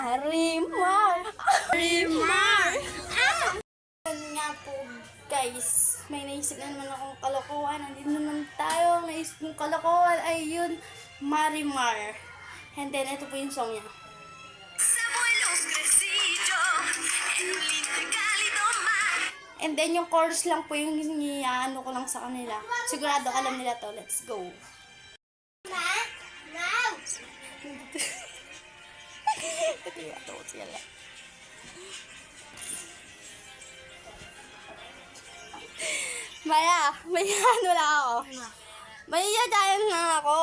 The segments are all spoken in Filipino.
Marimar! Marimar! Nga po guys, may naisip na naman akong kalokohan. Nandito naman tayo. Naisip kong kalokohan ay yun, Marimar. And then, ito po yung song niya. And then, yung chorus lang po yung ano ko lang sa kanila. Sigurado alam nila to. Let's go. may ano lang ako. May yadayan lang ako.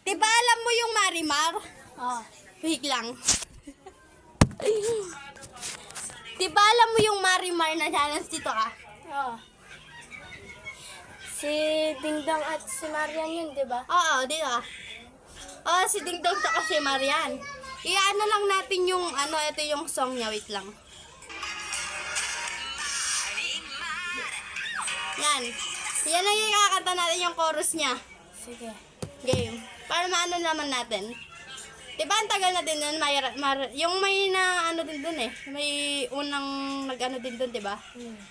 Diba alam mo yung Marimar? Oh. Wait lang. Diba alam mo yung Marimar na challenge dito ka? Oh. Si Dingdong at si Marian yun, di ba? Oo, dito ka. Oo, si Dingdong at si Marian. Iyaano lang natin yung, ano, ito yung song niya. Wait lang. Yan. Yan ang ikakanta natin yung chorus niya. Sige. Game. Para maano naman natin. Diba ang tagal na din yun, yung may na ano din dun eh. May unang nag-ano din dun, diba?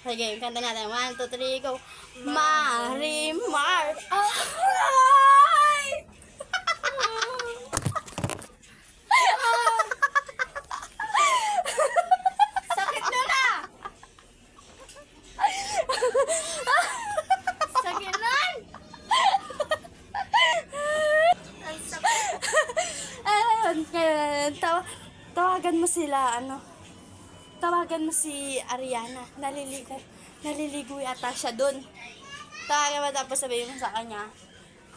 Sige, kanta natin. 1, 2, 3, go. Marimar! Ay! Sakit na na! Sakit nun! Ngayon, tawagan mo sila, ano, tawagan mo si Ariana, naliligo yata siya dun. Tawagan mo tapos sabihin mo sa kanya,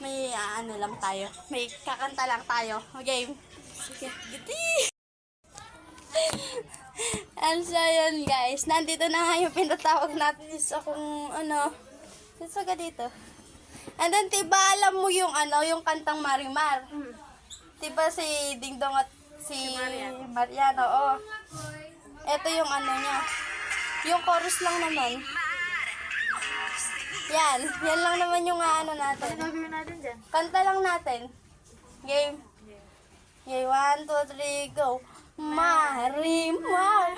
may ano lang tayo, may kakanta lang tayo. Okay? Sige. Giti! And so yun guys, nandito na nga yung pinatawag natin sa kung ano, saga dito. And then, diba alam mo yung ano, yung kantang Marimar? Diba si Dingdong at si Mariano, oo. Ito yung ano niya. Yung chorus lang naman. Yan lang naman yung ano natin. Ano gagawin natin dyan? Kanta lang natin. Game. Okay, 1, 2, 3, go. Marimar!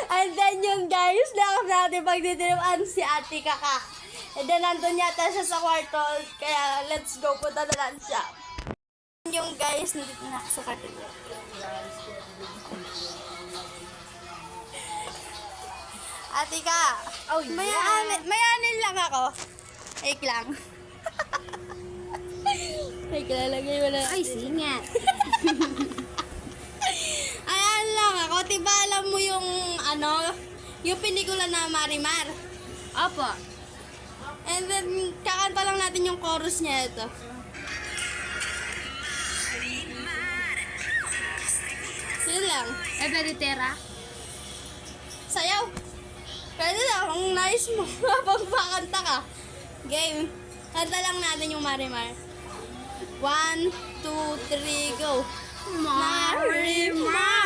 And then yung guys, nakap natin pagdidiriman si Ate Kaka. And then nandun yata siya sa kwarto, kaya let's go, punta na lang siya. Yung guys, nandito na ako sa kwarto. Ate Ka, mayanin lang ako. Ek lang. Ay, kalalagay mo na. Ay, singat. Ayan lang ako. Diba alam mo yung ano, yung pelikula na Marimar? Opo. And then, kakanta lang natin yung chorus niya ito. Yun lang. Eberitera? Sayaw. Pwede lang, kung nice mo habang makanta ka. Game. Kanta lang natin yung Marimar. 1, 2, 3, go. Marimar!